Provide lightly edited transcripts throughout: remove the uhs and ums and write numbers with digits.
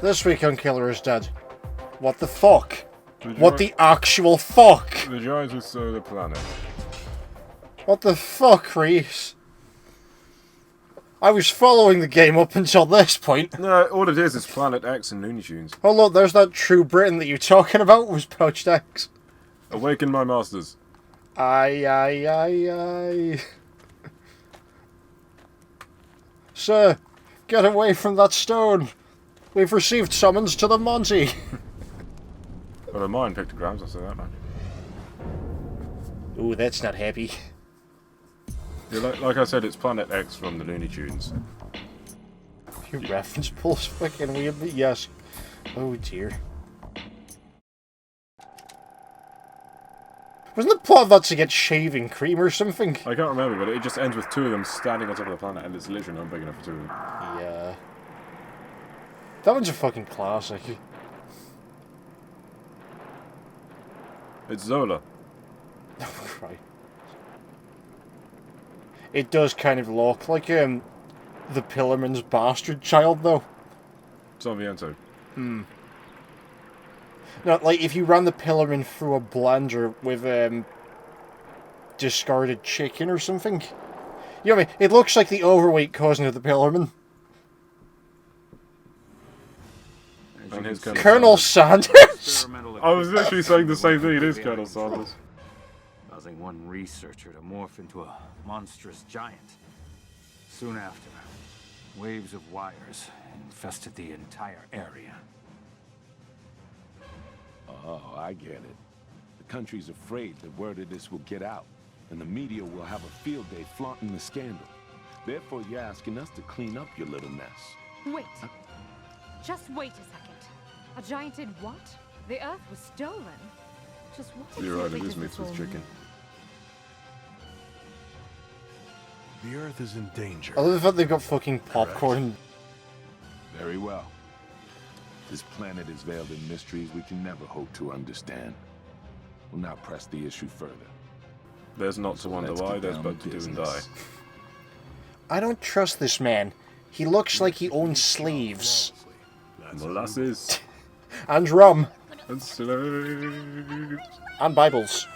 This week on Killer is Dead. What the fuck? What the actual fuck? The giants who stole the planet. What the fuck, Reese? I was following the game up until this point. No, all it is Planet X and Looney Tunes. Oh look, there's that True Britain that you're talking about was Poached X. Awaken my masters. Aye, aye, aye, aye. Sir, get away from that stone. We've received summons to the Monty. Well, they're mine pictograms, I'll say that much. Ooh, that's not happy. Yeah, like I said, it's Planet X from the Looney Tunes. Your reference pulls fucking weird, but yes. Oh dear. Wasn't the plot of that to get shaving cream or something? I can't remember, but it just ends with two of them standing on top of the planet, and it's literally not big enough for two of them. Yeah. That one's a fucking classic. It's Zola. Oh, right. It does kind of look like the Pillarman's bastard child, though. Salviento. Hmm. No, like if you ran the Pillarman through a blender with discarded chicken or something. You know what I mean? It looks like the overweight cousin of the Pillarman. And his Colonel Sanders? I was literally saying the same thing, it is Colonel Sanders. Causing one researcher to morph into a monstrous giant. Soon after, waves of wires infested the entire area. Oh, I get it. The country's afraid that word of this will get out, and the media will have a field day flaunting the scandal. Therefore, you're asking us to clean up your little mess. Wait. Just wait a second. A giant did what? The Earth was stolen. Just what You're right, exactly it is does mixed this with all chicken. The Earth is in danger. I love the fact they've got fucking popcorn. Very well. This planet is veiled in mysteries we can never hope to understand. We'll now press the issue further. There's not to wonder Let's why, get there's down but to to do and die. business. I don't trust this man. He looks like he owns slaves. Molasses. And rum. And slaves. And Bibles.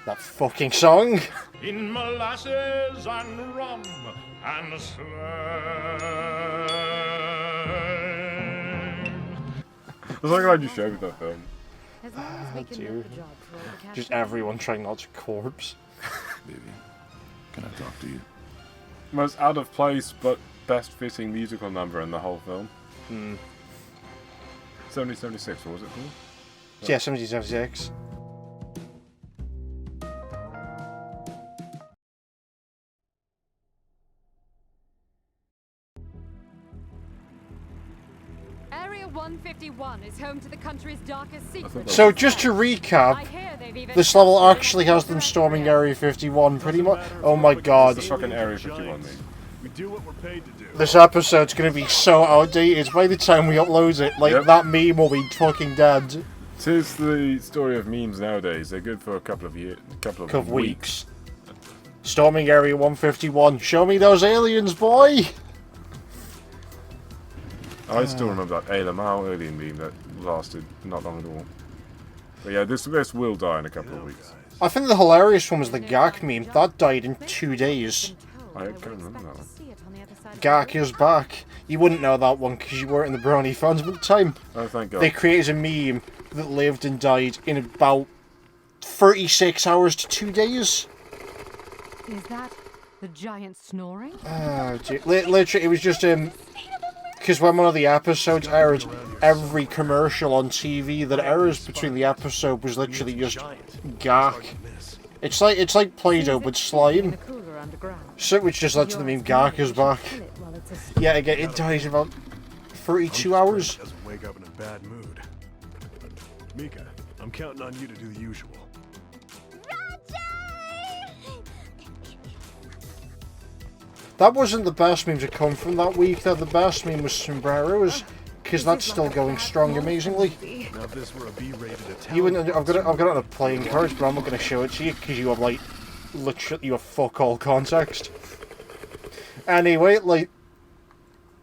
That fucking song. In molasses and rum and slaves. I was like, glad you showed me that film. As long as we can dear. do the job for all the cash Just we get. everyone trying not to corpse. Baby, can I talk to you? Most out of place but best fitting musical number in the whole film. 7076, what was it called? Yeah, 1776. Area 151 is home to the country's darkest secrets. So just to I recap, hear they've even this level actually has them storming Area 51 pretty much. Oh my god. The fucking Area 51 thing. We do what we're paid to do. This episode's gonna be so outdated by the time we upload it. Like, Yep. that meme will be fucking dead. Tis the story of memes nowadays. They're good for a couple of years, couple of weeks. Storming Area 151. Show me those aliens, boy! I still remember that Ayla Mao alien meme that lasted not long at all. But yeah, this will die in a couple of weeks. I think the hilarious one was the Gak meme. That died in 2 days. I can't remember that one. Gak is back. You wouldn't know that one because you weren't in the Brony fans at the time. Oh, thank God. They created a meme that lived and died in about 36 hours to 2 days. Is that the giant snoring? Oh, dear. Literally, it was just, because when one of the episodes aired, every commercial on TV that airs between the episode was literally just Gak. It's like Play-Doh but slime. The cooler underground. So which just led to the meme Gak is back. Kill it while it's asleep. Yeah, again, it dies in about 32 hours. Doesn't wake up in a bad mood. Mika, I'm counting on you to do the usual. That wasn't the best meme to come from that week, though. The best meme was Sombreros, because that's still going strong amazingly. Now if this were a B-rated Italian... You wouldn't, I've got it on a playing card, but I'm not going to show it to you, because you have, like, literally, you have fuck all context. Anyway, like,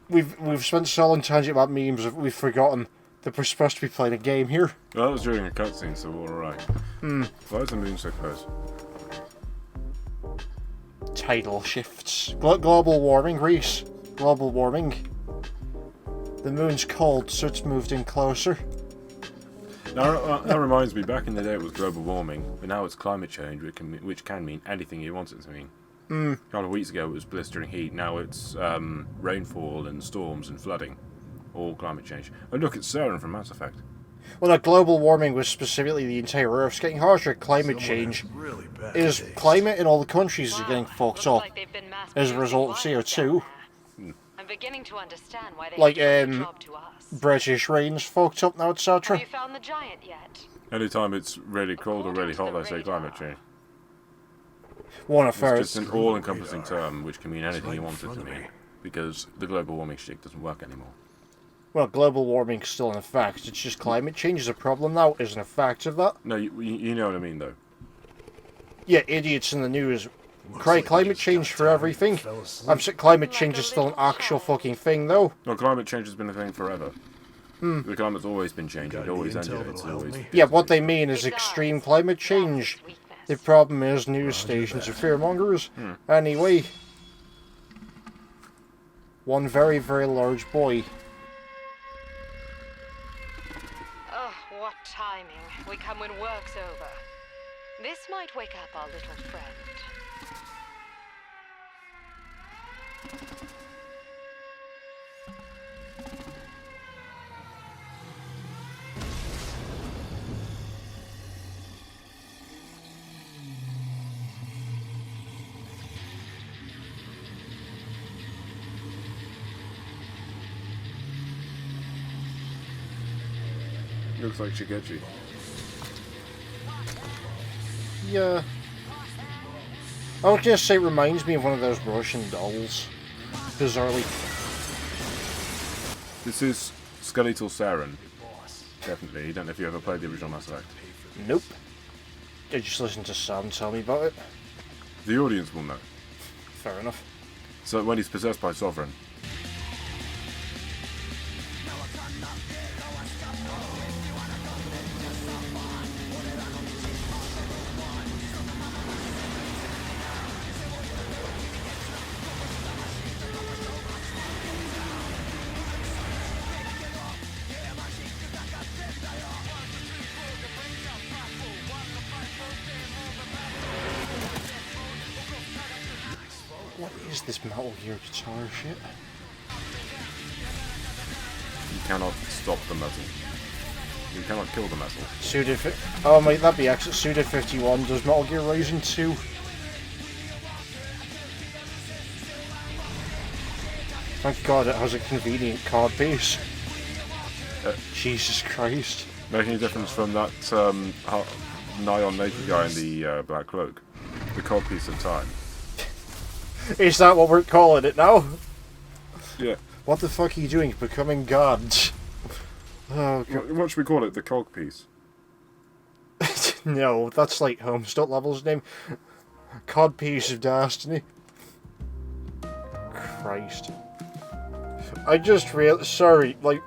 we've spent so long tangent about memes that we've forgotten that we're supposed to be playing a game here. Well, that was during a cutscene, so we're alright. Why is the moon so close? Tidal shifts. Global warming, Reese. Global warming. The moon's cold, so it's moved in closer. Now, that reminds me, back in the day it was global warming, but now it's climate change, which can mean anything you want it to mean. A couple of weeks ago it was blistering heat, now it's rainfall and storms and flooding. All climate change. Oh look, it's Saren from Mass Effect. Well, no, global warming was specifically the entire Earth's getting harsher. Climate change Really bad is taste. climate in all the countries are getting fucked up Like they've been mass as a result of producing CO2. wires down there. I'm beginning to understand why they Like, gave the job to us. British rain's fucked up now, Have etc. you found the giant yet? Anytime it's really cold or really hot, they say climate change. One of It's ours. just an all-encompassing term which can mean anything you want it to mean. Because the global warming shit doesn't work anymore. Well, global warming's still in effect. It's just climate change is a problem now, isn't a fact of that. No, you know what I mean though. Yeah, idiots in the news Looks cry like we climate just change got for tired everything. and fell asleep. I'm saying climate change is still an actual fucking thing, though. No, climate change has been a thing forever. The climate's always been changing. Got It always any intel ended. It's that'll help always. me? Yeah, what they mean is extreme climate change. The problem is news stations are fearmongers. Anyway, one very, very large boy. Oh, what timing. We come when work's over. This might wake up our little friend. Looks like Shigechi. Yeah. I was gonna say it reminds me of one of those Russian dolls. Bizarrely. This is Skeletal Saren. Definitely. You don't know if you ever played the original Mass Effect. Nope. I just listened to Sam tell me about it. The audience will know. Fair enough. So when he's possessed by Sovereign. What is this Metal Gear guitar shit? You cannot stop the metal. You cannot kill the metal. Oh, might that be exit Suda 51 does Metal Gear Rising 2? Thank God it has a convenient card base. Jesus Christ. Making a difference from that nigh-on naked guy in the black cloak. The cold piece of time. Is that what we're calling it now? Yeah. What the fuck are you doing? Becoming gods? Oh, God. What should we call it? The cog piece. No, that's like Homestuck Level's name. Cod Piece of Destiny. Christ. I just sorry, like...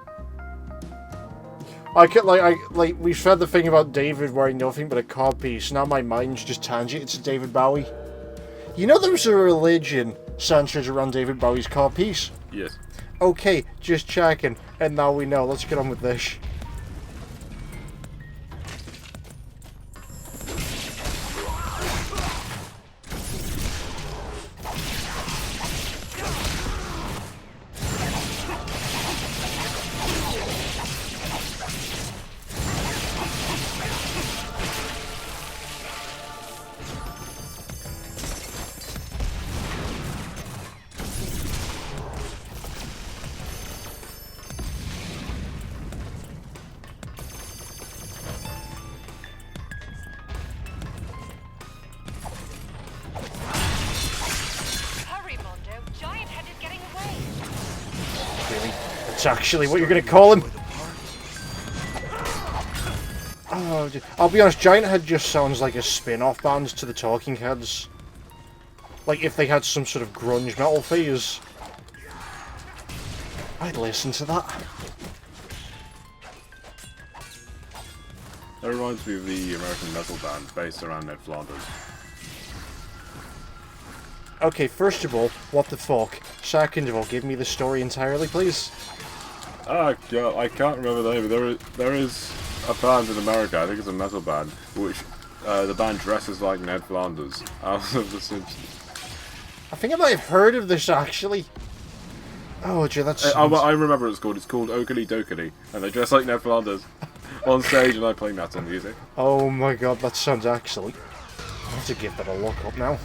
we've said the thing about David wearing nothing but a cod piece, now my mind's just tangent to David Bowie. You know there's a religion centered around David Bowie's cod piece? Yes. Okay, just checking, and now we know. Let's get on with this. Hurry, Mondo. Giant head is getting away. Really? That's actually what you're gonna call him? Oh, I'll be honest, Giant Head just sounds like a spin-off band to the Talking Heads. Like if they had some sort of grunge metal phase. I'd listen to that. That reminds me of the American metal band based around Ned Flanders. Okay, first of all, what the fuck? Second of all, give me the story entirely, please. Ah, God, I can't remember the name, but there is a band in America, I think it's a metal band, which the band dresses like Ned Flanders out of The Simpsons. I think I might have heard of this, actually. Oh, gee, that's... I remember what it's called. It's called Oakley Dokley, and they dress like Ned Flanders on stage, and I play metal music. Oh my god, that sounds excellent. I have to give that a look up now.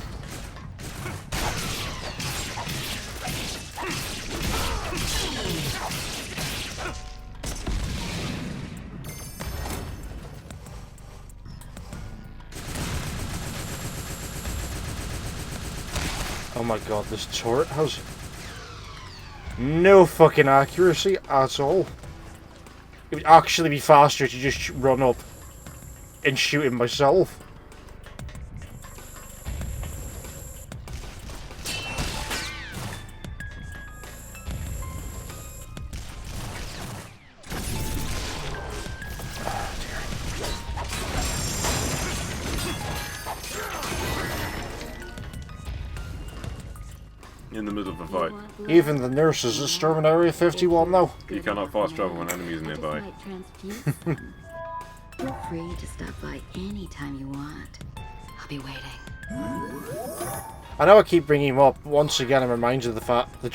Oh my god, this turret has no fucking accuracy at all. It would actually be faster to just run up and shoot him myself. In the middle of a fight. Even the nurses are storming Area 51 now. You cannot fast travel when enemies are nearby. Feel free to stop by anytime you want. I'll be waiting. I know I keep bringing him up, but once again I'm reminded of the fact that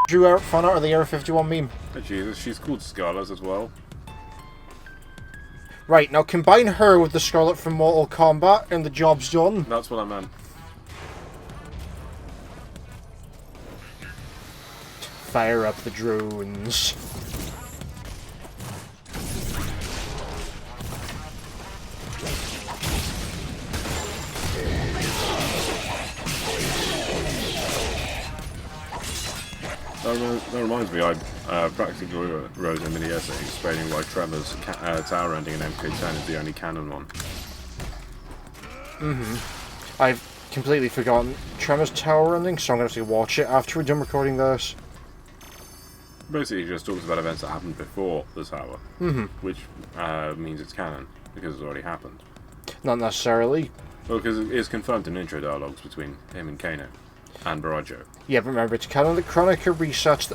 drew out fan art of the Area 51 meme. Oh, Jesus, she's called Scarlet as well. Right, now combine her with the Scarlet from Mortal Kombat and the job's done. That's what I meant. Fire up the drones. That reminds me, I practically wrote a mini essay explaining why Tremor's tower ending in MK10 is the only canon one. I've completely forgotten Tremor's tower ending, so I'm going to have to watch it after we're done recording this. Basically, it just talks about events that happened before the tower, which means it's canon, because it's already happened. Not necessarily. Well, because it's confirmed in intro dialogues between him and Kano, and Barajo. Yeah, but remember, it's canon that Chronica resets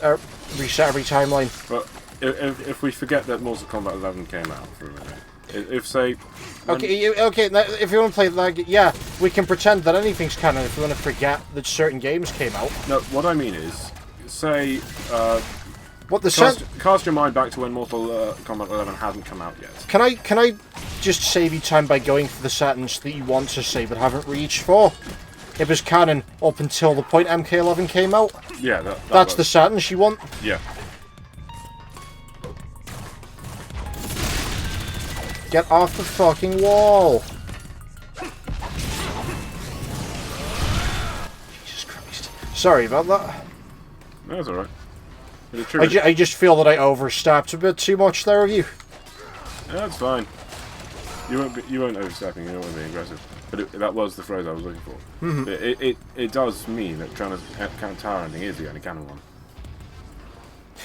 reset every timeline. But if we forget that Mortal Kombat 11 came out for a minute, if say... Okay, now, if you want to play like, yeah, we can pretend that anything's canon if we want to forget that certain games came out. No, what I mean is, say... What the cast your mind back to when Mortal Kombat 11 hadn't come out yet. Can I just save you time by going for the sentence that you want to say but haven't reached for? It was canon up until the point MK11 came out. Yeah, that's the sentence you want. Yeah. Get off the fucking wall. Jesus Christ. Sorry about that. No, that's alright. I just feel that I overstepped a bit too much there with you. Yeah, that's fine. You weren't overstepping, you weren't being aggressive. But that was the phrase I was looking for. It does mean that tower ending is the only canon one.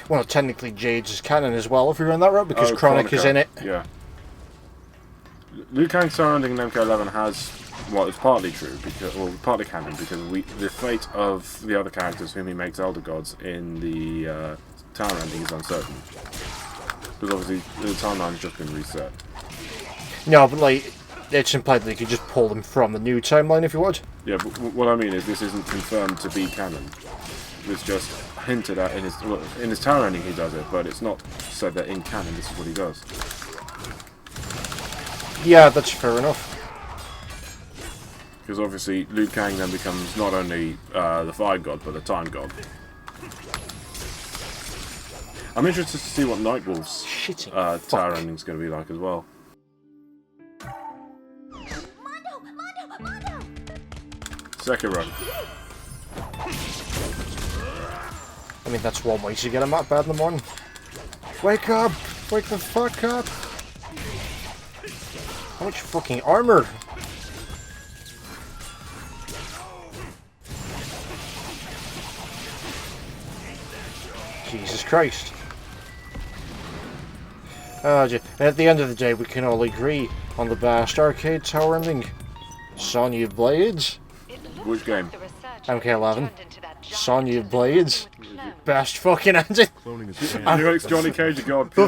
Well, technically Jade's is canon as well if we run that route, because Chronic is in it. Yeah. Liu Kang's tower ending in MK11 has... Well, it's partly true, partly canon, because the fate of the other characters whom he makes Elder Gods in the tower ending is uncertain. Because obviously the timeline's just been reset. No, but like, it's implied that you could just pull them from the new timeline if you would. Yeah, but what I mean is this isn't confirmed to be canon. It's just hinted at in his tower ending he does it, but it's not said that in canon this is what he does. Yeah, that's fair enough. Because obviously Liu Kang then becomes not only the Fire God, but the Time God. I'm interested to see what Nightwolf's tower ending's going to be like as well. Mondo! Sekiro. I mean, that's one way to get him out bad in the morning. Wake up! Wake the fuck up! How much fucking armor? Jesus Christ. And at the end of the day, we can all agree on the best arcade tower ending. Sonya Blades. Which game? MK11. Sonya Blades. Best fucking ending. Cloning is You know, it's Johnny Cage, you got The,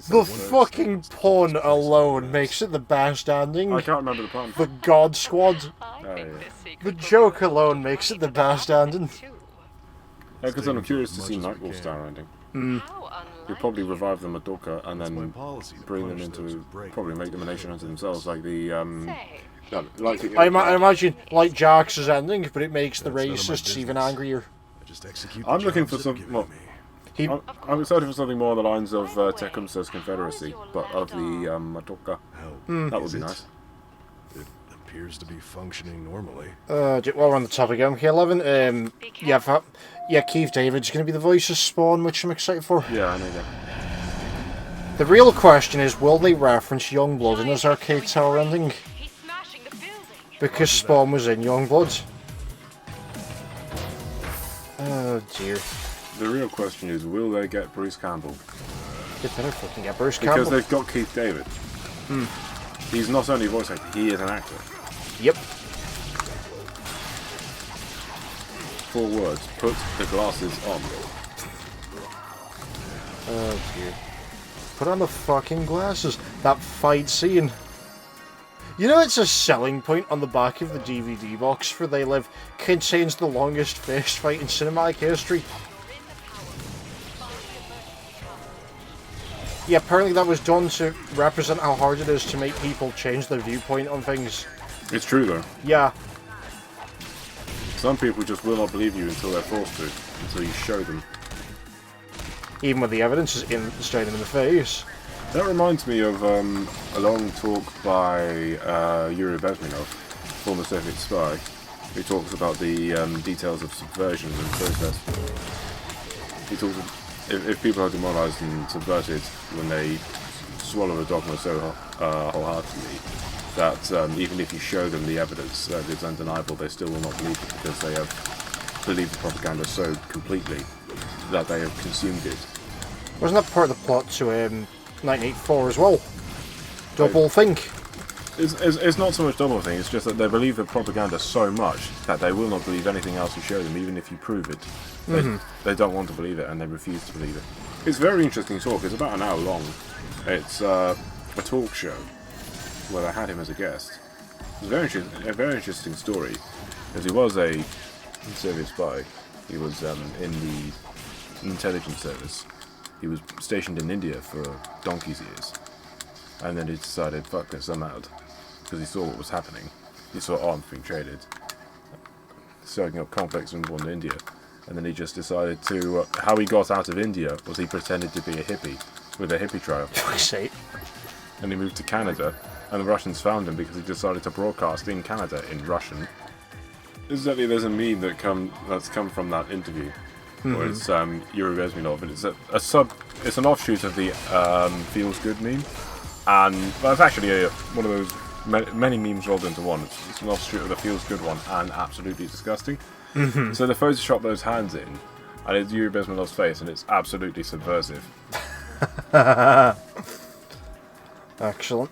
the fucking pun alone makes it the best ending. I can't remember the pun. The God Squad. Oh, yeah. The joke alone makes it the best ending. Because I'm curious to see Nightwolf's tower ending. You'll probably revive the Madoka and then bring them into, probably make them a nation unto themselves, like the, no, like the, I imagine like Jax's ending, but it makes the racists even angrier. I'm looking for some, well, I'm excited for something more on the lines of Tecumseh's Confederacy, but of the Madoka. That would be nice. It appears to be functioning normally. While we're on the topic of MK11, yeah, Keith David's going to be the voice of Spawn, which I'm excited for. Yeah, I know that. The real question is, will they reference Youngblood in his arcade tower ending? Because Spawn was in Youngblood. Oh dear. The real question is, will they get Bruce Campbell? They better fucking get Bruce Because Campbell. they've got Keith David. He's not only a voice actor, he is an actor. Yep. 4 words, put the glasses on. Oh dear. Put on the fucking glasses. That fight scene. You know, it's a selling point on the back of the DVD box for They Live. Contains the longest fist fight in cinematic history. Yeah, apparently that was done to represent how hard it is to make people change their viewpoint on things. It's true though. Yeah. Some people just will not believe you until they're forced to, until you show them. Even when the evidence is staring them in the face. That reminds me of a long talk by Yuri Bezmenov, former Soviet spy, who talks about the details of subversion and process. He talks if people are demoralized and subverted when they swallow a dogma so wholeheartedly that even if you show them the evidence that is undeniable, they still will not believe it because they have believed the propaganda so completely that they have consumed it. Wasn't that part of the plot to 1984 as well? Double think. It's not so much double thing, it's just that they believe the propaganda so much that they will not believe anything else you show them, even if you prove it. They don't want to believe it and they refuse to believe it. It's very interesting talk, it's about an hour long. It's a talk show where they had him as a guest. It's a very interesting story, because he was a Soviet spy. He was in the intelligence service. He was stationed in India for donkey's years. And then he decided, fuck this, I'm out. Because he saw what was happening. He saw arms being traded. Soaking up conflicts in northern India. And then he just decided to... how he got out of India was he pretended to be a hippie with a hippie trial. Fuck's sake. And he moved to Canada. And the Russians found him because he decided to broadcast in Canada in Russian. Incidentally, there's a meme that's come from that interview. Where it's Yuri Bezmenov, and it's an offshoot of the Feels Good meme. And well, it's actually one of those many memes rolled into one. It's an offshoot of the Feels Good one, and absolutely disgusting. So they Photoshop those hands in, and it's Yuri Bezmenov's face, and it's absolutely subversive. Excellent.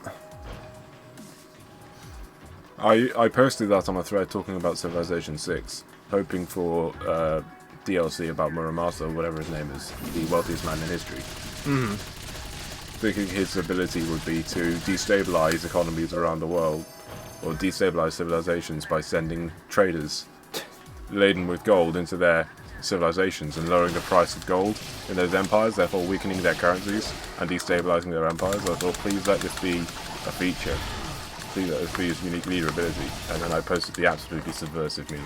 I posted that on a thread talking about Civilization 6, hoping for DLC about Muramasa, or whatever his name is, the wealthiest man in history. Thinking his ability would be to destabilize economies around the world, or destabilize civilizations by sending traders laden with gold into their civilizations and lowering the price of gold in those empires, therefore weakening their currencies and destabilizing their empires. I thought, please let this be a feature. Please let this be his unique leader ability. And then I posted the absolutely subversive meme.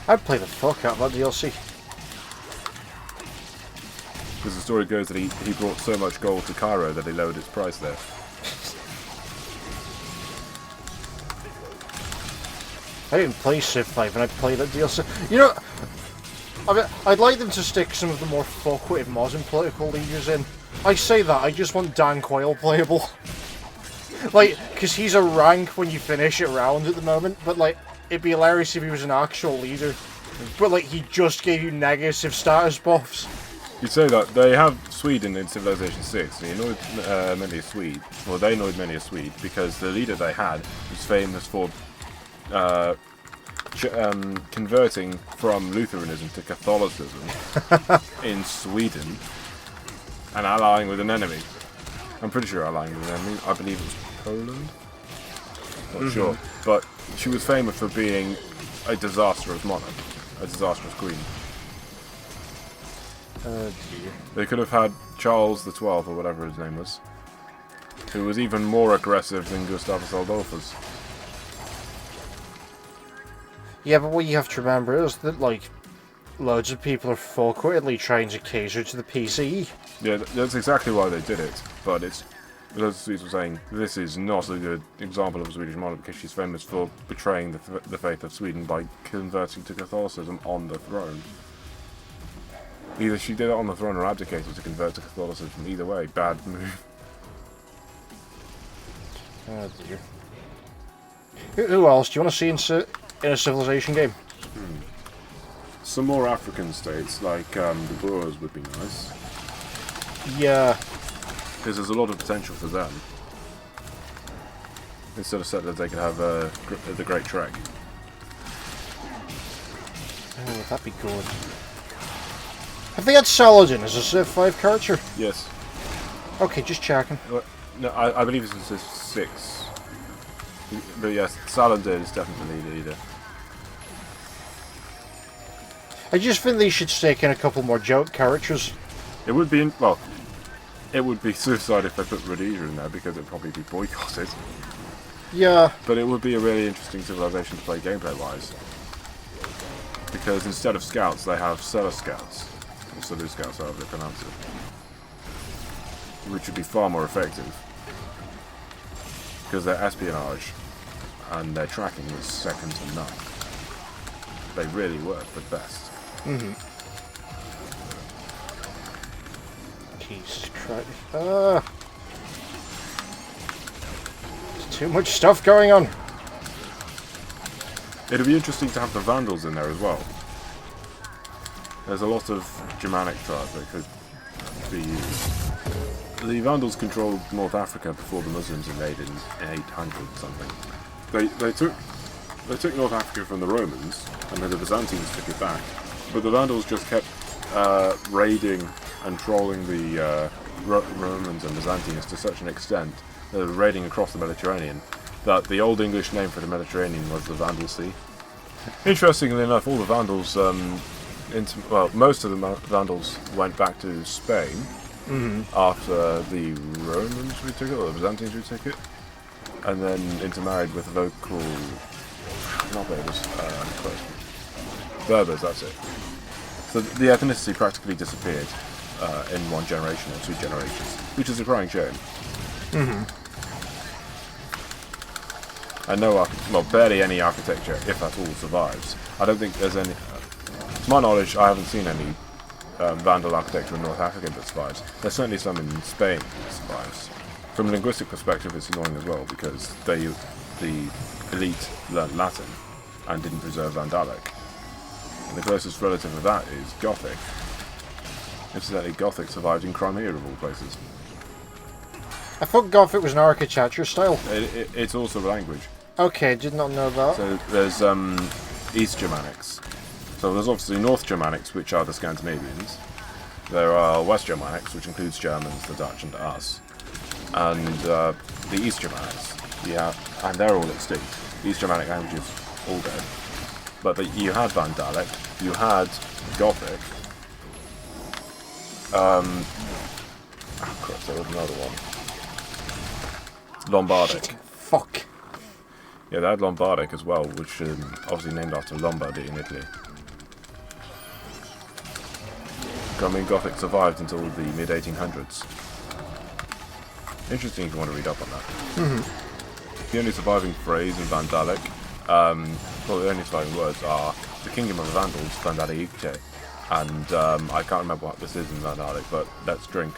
I'd play the fuck out of that DLC. Because the story goes that he brought so much gold to Cairo that he lowered its price there. I didn't play Civ 5 and I played that DLC. You know, I'd like them to stick some of the more fuckwitted modern political leaders in. I say that, I just want Dan Quayle playable. Like, because he's a rank when you finish it round at the moment, but like, it'd be hilarious if he was an actual leader. But like, he just gave you negative status buffs. You'd say that they have Sweden in Civilization 6, and he annoyed many a Swede. Well, they annoyed many a Swede because the leader they had was famous for converting from Lutheranism to Catholicism in Sweden and allying with an enemy. I'm pretty sure allying with an enemy. I believe it was Poland. Not sure, but she was famous for being a disastrous monarch, a disastrous queen. Oh dear. They could have had Charles XII, or whatever his name was, who was even more aggressive than Gustavus Adolphus. Yeah, but what you have to remember is that, like, loads of people are full-quittedly trying to cater to the PC. Yeah, that's exactly why they did it, but it's, as Swedes were saying, this is not a good example of a Swedish monarch because she's famous for betraying the faith of Sweden by converting to Catholicism on the throne. Either she did it on the throne or abdicated to convert to Catholicism. Either way, bad move. Oh dear. Who else do you want to see in a Civilization game? Some more African states, like the Boers, would be nice. Yeah. Because there's a lot of potential for them. Instead of settlers, they could have the Great Trek. Oh, that'd be good. Have they had Saladin as a Civ 5 character? Yes. Okay, just checking. No, I believe it's in 6. But yes, Saladin is definitely the leader. I just think they should stake in a couple more joke characters. It would be, it would be suicide if they put Rhodesia in there because it'd probably be boycotted. Yeah. But it would be a really interesting civilization to play gameplay-wise. Because instead of scouts, they have Seller Scouts. Or Selu Scouts, however they pronounce it. Which would be far more effective. Because their espionage and their tracking is second to none. They really work the best. Jesus Christ. There's too much stuff going on. It'd be interesting to have the Vandals in there as well. There's a lot of Germanic tribes that could be used. The Vandals controlled North Africa before the Muslims invaded in 800 something. They took North Africa from the Romans, and then the Byzantines took it back. But the Vandals just kept raiding and trolling the Romans and Byzantines to such an extent, they were raiding across the Mediterranean, that the Old English name for the Mediterranean was the Vandal Sea. Interestingly enough, all the Vandals, most of the Vandals went back to Spain after the Romans retook it, or the Byzantines retook it, and then intermarried with local, not Berbers, that's it. So the ethnicity practically disappeared in one generation or 2 generations, which is a crying shame. And barely any architecture, if at all, survives. I don't think there's any. To my knowledge, I haven't seen any Vandal architecture in North Africa that survives. There's certainly some in Spain that survives. From a linguistic perspective, it's annoying as well because the elite learnt Latin and didn't preserve Vandalic. And the closest relative of that is Gothic. Incidentally, Gothic survived in Crimea of all places. I thought Gothic was an architecture style. It's also a language. Okay, did not know that. So there's East Germanics. So there's obviously North Germanics, which are the Scandinavians. There are West Germanics, which includes Germans, the Dutch, and us. And the East Germanics, yeah, and they're all extinct. The East Germanic languages all dead. But you had Vandalic, you had Gothic. Crap, there was another one. Lombardic. Shit. Fuck. Yeah, they had Lombardic as well, which is obviously named after Lombardy in Italy. I mean, Gothic survived until the mid-1800s. Interesting if you want to read up on that. The only surviving phrase in Vandalic, the only surviving words are the Kingdom of the Vandals, Vandalice, and I can't remember what this is in Vandalic, but let's drink.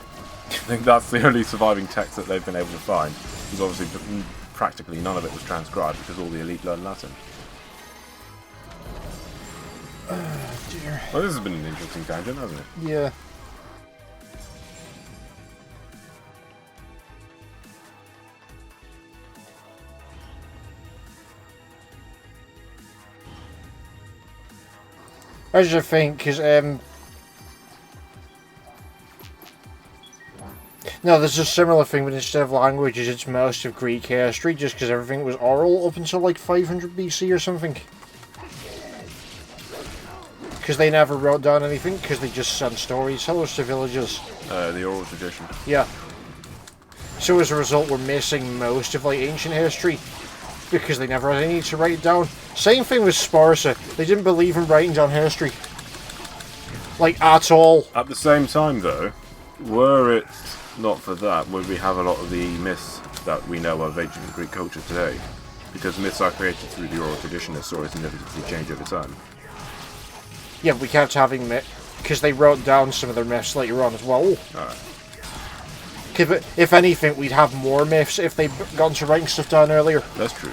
I think that's the only surviving text that they've been able to find, because obviously practically none of it was transcribed because all the elite learned Latin. Oh dear. Well, this has been an interesting tangent, hasn't it? Yeah. As you think, because no, there's a similar thing, but instead of languages, it's most of Greek history, just because everything was oral up until like 500 BC or something. Because they never wrote down anything, because they just sent storytellers to villagers. The oral tradition. Yeah. So as a result, we're missing most of like ancient history, because they never had any to write it down. Same thing with Sparta. They didn't believe in writing down history. Like, at all. At the same time, though, were it not for that, would we have a lot of the myths that we know of ancient Greek culture today? Because myths are created through the oral tradition as stories inevitably change over time. Yeah, we kept having myths, because they wrote down some of their myths later on as well. Alright. If anything, we'd have more myths if they'd gone to writing stuff down earlier. That's true.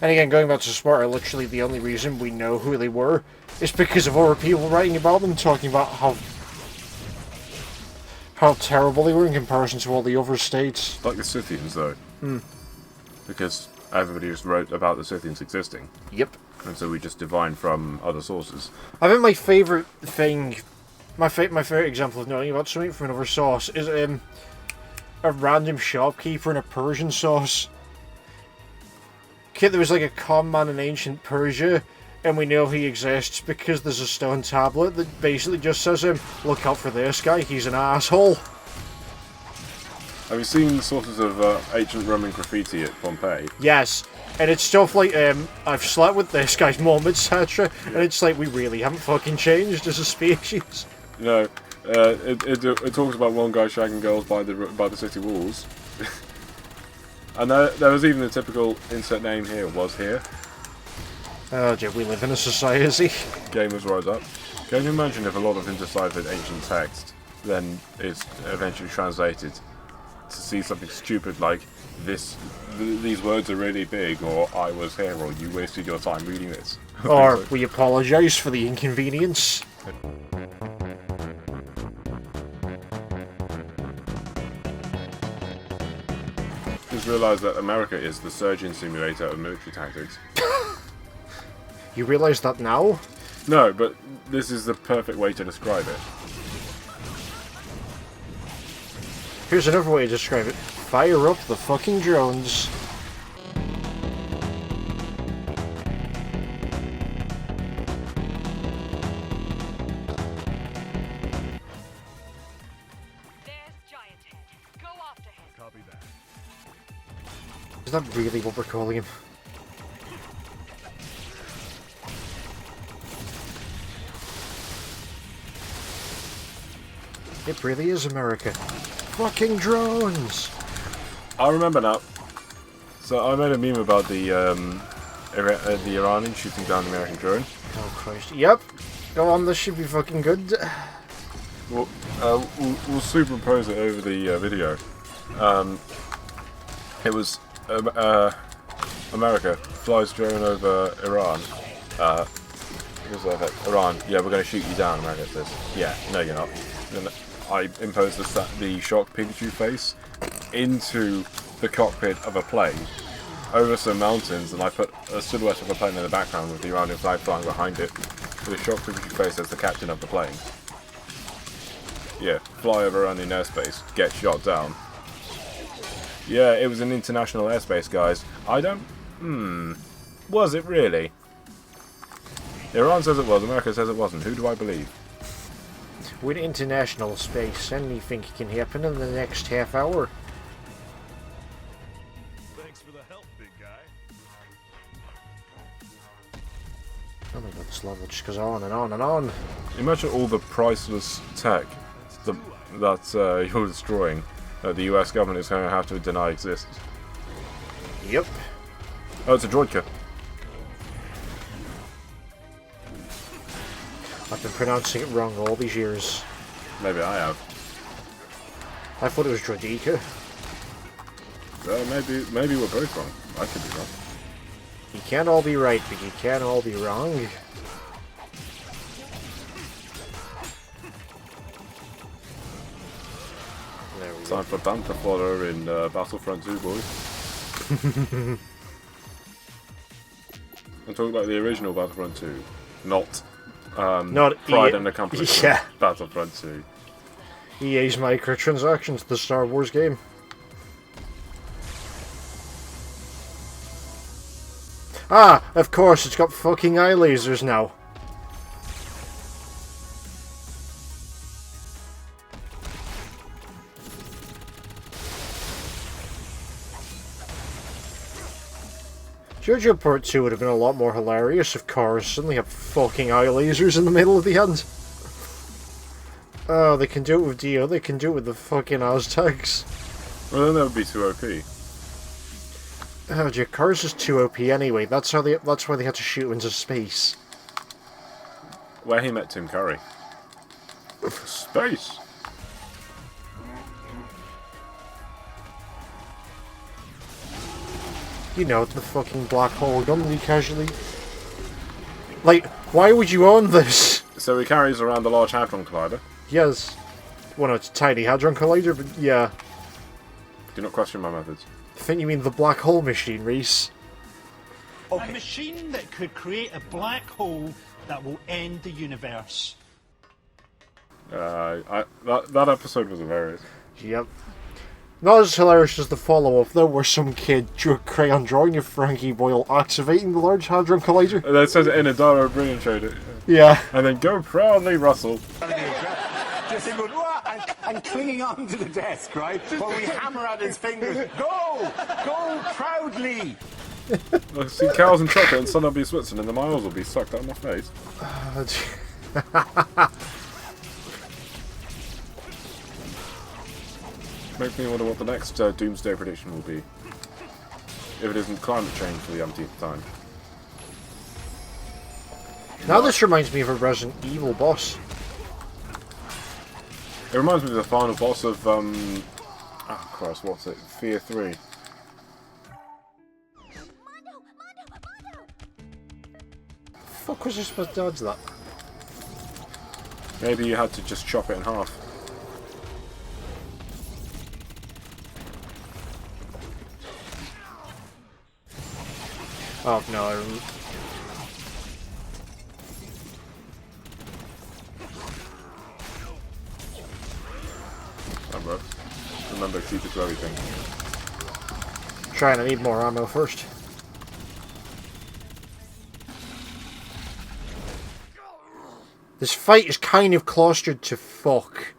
And again, going back to Sparta, literally the only reason we know who they were is because of other people writing about them, talking about how terrible they were in comparison to all the other states. Like the Scythians, though. Because everybody just wrote about the Scythians existing. Yep. And so we just divine from other sources. I think my favourite thing, my favourite example of knowing about something from another source is a random shopkeeper in a Persian source. There was like a con man in ancient Persia, and we know he exists because there's a stone tablet that basically just says, look out for this guy, he's an asshole. Have you seen sources of ancient Roman graffiti at Pompeii? Yes, and it's stuff like, I've slept with this guy's mum, etc. And it's like, we really haven't fucking changed as a species. No, it talks about one guy shagging girls by the city walls. And there was even the typical insert name here, was here. Oh dear, we live in a society. Gamers rise up. Can you imagine if a lot of indeciphered ancient text then is eventually translated to see something stupid like these words are really big, or I was here, or you wasted your time reading this. Or we apologise for the inconvenience. Just realised that America is the surgeon simulator of military tactics. You realise that now? No, but this is the perfect way to describe it. Here's another way to describe it. Fire up the fucking drones. Is that really what we're calling him? It really is America. Fucking drones! I remember now. So I made a meme about the Iranian shooting down the American drone. Oh Christ. Yep. Go on, this should be fucking good. We'll superimpose it over the video. It was America flies drone over Iran. Iran, yeah, we're going to shoot you down. America says, yeah, no you're not. Then I imposed the shocked Pikachu face into the cockpit of a plane over some mountains, and I put a silhouette of a plane in the background with the Iranian flag flying behind it, with a shocked Pikachu face as the captain of the plane. Yeah, fly over Iranian airspace, get shot down. Yeah, it was an international airspace, guys. Was it really? Iran says it was, America says it wasn't. Who do I believe? With international space, anything can happen in the next half hour. Thanks for the help, big guy. Oh my god, this level just goes on and on and on. Imagine all the priceless tech that you're destroying, that the US government is going to have to deny exists. Yep. Oh, it's a droidka. I've been pronouncing it wrong all these years. Maybe I have. I thought it was Droideka. Maybe we're both wrong. I could be wrong. You can't all be right, but you can't all be wrong. There we go. Time for banter fodder in Battlefront 2, boys. I'm talking about the original Battlefront 2, not Not Pride EA and Accomplishment. Yeah. Battlefront 2. EA's microtransactions, the Star Wars game. Ah, of course, it's got fucking eye lasers now. JoJo Part 2 would have been a lot more hilarious if cars suddenly have fucking eye lasers in the middle of the end. Oh, they can do it with Dio, they can do it with the fucking Aztecs. Well, then that would be too OP. Oh, your cars is too OP anyway. That's why they had to shoot into space. Where he met Tim Curry. Space! You know, the fucking black hole gun really casually. Like, why would you own this? So he carries around the Large Hadron Collider. Yes. Well, no, it's a tiny Hadron Collider, but yeah. Do not question my methods. I think you mean the black hole machine, Reese. A machine that could create a black hole that will end the universe. That episode was hilarious. Yep. Not as hilarious as the follow-up, though, where some kid drew a crayon drawing of Frankie Boyle activating the Large Hadron Collider. That says it in a Dara Brilliant showed it. Yeah. And then go proudly, Russell. Just going, and clinging on to the desk, right? While we hammer at his fingers. Go! Go proudly! I see cows and chocolate and sun will be Switzerland and the miles will be sucked out of my face. Makes me wonder what the next Doomsday prediction will be. If it isn't climate change for the umpteenth time. Now this reminds me of a Resident Evil boss. It reminds me of the final boss of, oh Christ, what's it? Fear 3. Fuck was I supposed to dodge that? Maybe you had to just chop it in half. Oh no, I remember. Oh, bro. Remember, keep it to everything. Trying to need more ammo first. This fight is kind of clustered to fuck.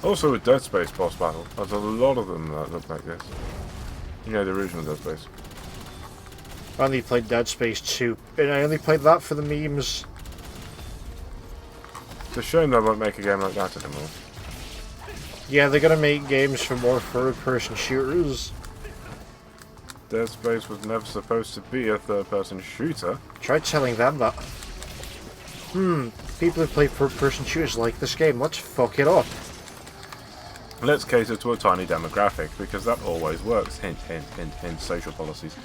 Also, a Dead Space boss battle. There's a lot of them that look like this. You know, the original Dead Space. I only played Dead Space 2, and I only played that for the memes. It's a shame they won't make a game like that anymore. Yeah, they're gonna make games for more third-person shooters. Dead Space was never supposed to be a third-person shooter. Try telling them that. People who play third-person shooters like this game, let's fuck it up. Let's cater to a tiny demographic, because that always works. Hint, hint, hint, hint, social policies.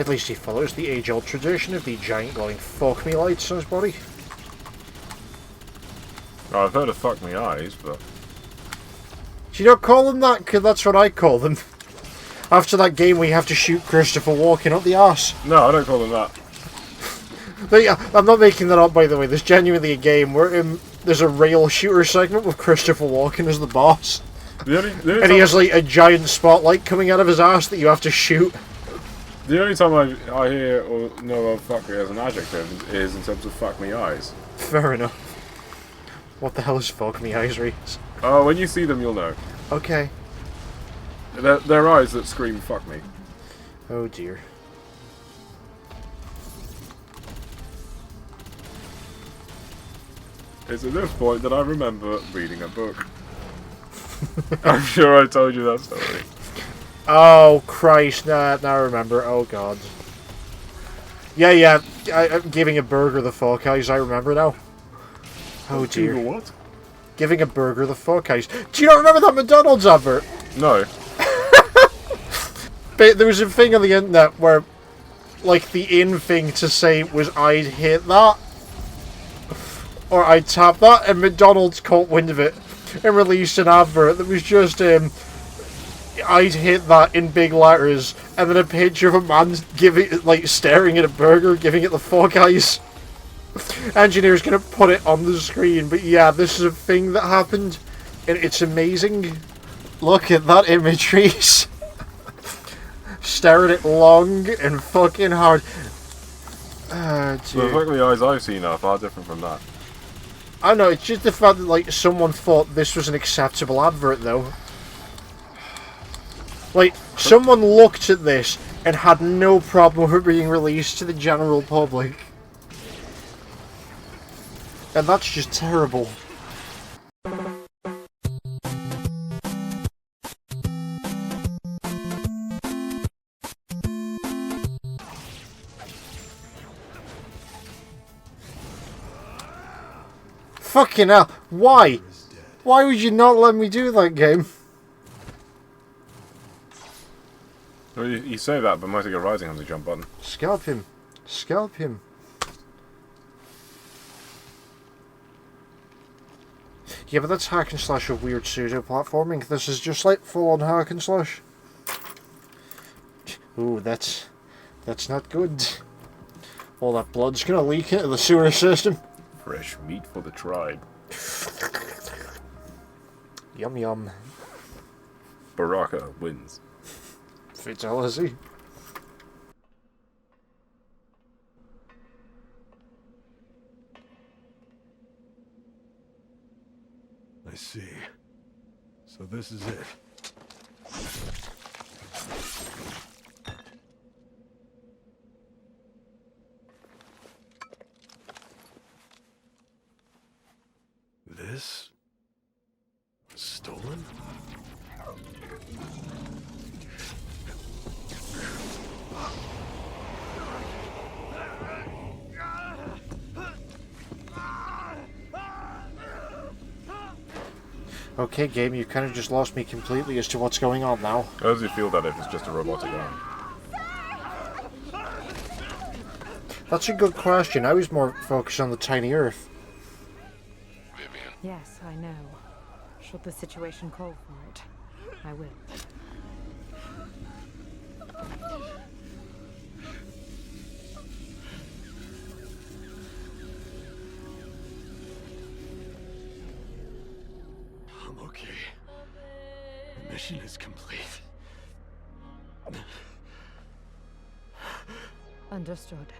At least he follows the age-old tradition of the giant glowing fuck me lights on his body. Oh, I've heard of fuck me eyes, but... You don't call them that, 'cause that's what I call them. After that game we have to shoot Christopher Walken up the arse. No, I don't call them that. I'm not making that up, by the way. There's genuinely a game where there's a rail shooter segment with Christopher Walken as the boss. And he has like a giant spotlight coming out of his ass that you have to shoot. The only time I hear or know of fuck me as an adjective is in terms of fuck me eyes. Fair enough. What the hell is fuck me eyes, Reese? Oh, when you see them, you'll know. Okay. They're eyes that scream fuck me. Oh dear. It's at this point that I remember reading a book. I'm sure I told you that story. Oh, Christ. Now I remember. Oh, God. Yeah. I'm giving a burger the fuck eyes. I remember now. Oh, dear. Giving what? Giving a burger the fuck eyes. Do you not remember that McDonald's advert? No. But there was a thing on the internet where, like, the in thing to say was I'd hit that. Or I'd tap that, and McDonald's caught wind of it and released an advert that was just, I'd hit that in big letters, and then a picture of a man staring at a burger, giving it the fuck eyes. Engineer's gonna put it on the screen, but yeah, this is a thing that happened, and it's amazing. Look at that imagery. Stare at it long and fucking hard. The fact the eyes I've seen are far different from that. I know, it's just the fact that, like, someone thought this was an acceptable advert, though. Like, someone looked at this and had no problem with it being released to the general public. And that's just terrible. Fucking hell. Why? Why would you not let me do that game? Well, you say that, but Mighty Go Rising has a jump button. Scalp him. Scalp him. Yeah, but that's hack and slash with weird pseudo-platforming. This is just like full-on hack and slash. Ooh, that's not good. All that blood's gonna leak into the sewer system. Fresh meat for the tribe. Yum yum. Baraka wins. Fatality. I see. So this is it. This? Stolen? Okay, game, you've kind of just lost me completely as to what's going on now. How does it feel that if it's just a robotic arm? That's a good question. I was more focused on the tiny Earth. Yes, I know. Should the situation call for it, I will. I'm okay. The mission is complete. Understood.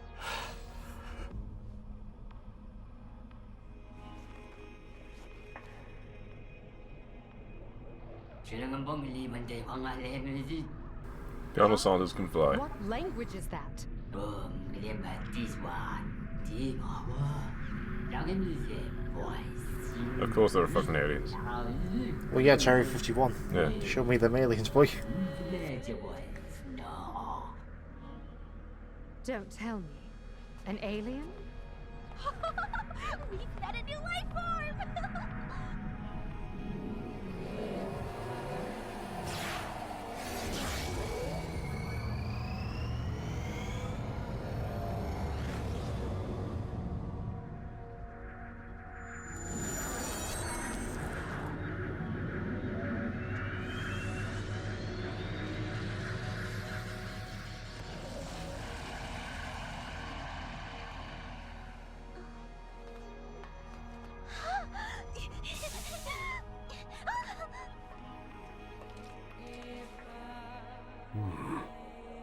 Colonel Sanders can fly. What language is that? Of course there are fucking aliens. Well, yeah, it's Area 51. Yeah. Show me them aliens, boy. Don't tell me. An alien? We met a new life form!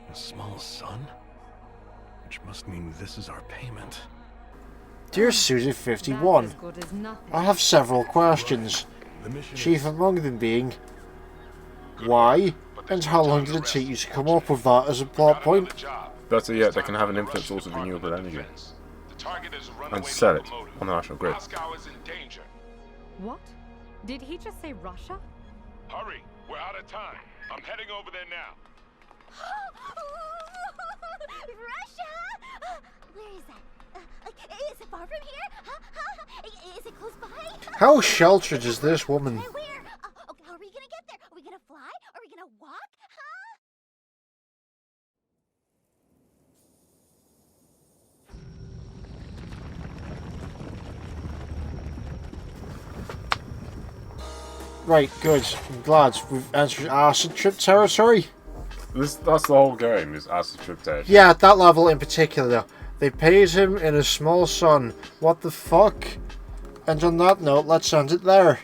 A small sun? Which must mean this is our payment. Dear Susie 51, I have several questions. Chief among them being, why and how long did it take you to come up with that as a plot point? Better yet, they can have an infinite source of renewable energy. And sell it on the national grid. What? Did he just say Russia? Hurry, we're out of time. I'm heading over there now. Russia! Where is that? Is it far from here? Is it close by? How sheltered is this woman? Where? Okay, how are we gonna get there? Are we gonna fly? Are we gonna walk? Huh? Right, good. I'm glad we've entered acid trip territory. That's the whole game, is acid trip territory. Yeah, at that level in particular. They paid him in a small son. What the fuck? And on that note, let's end it there.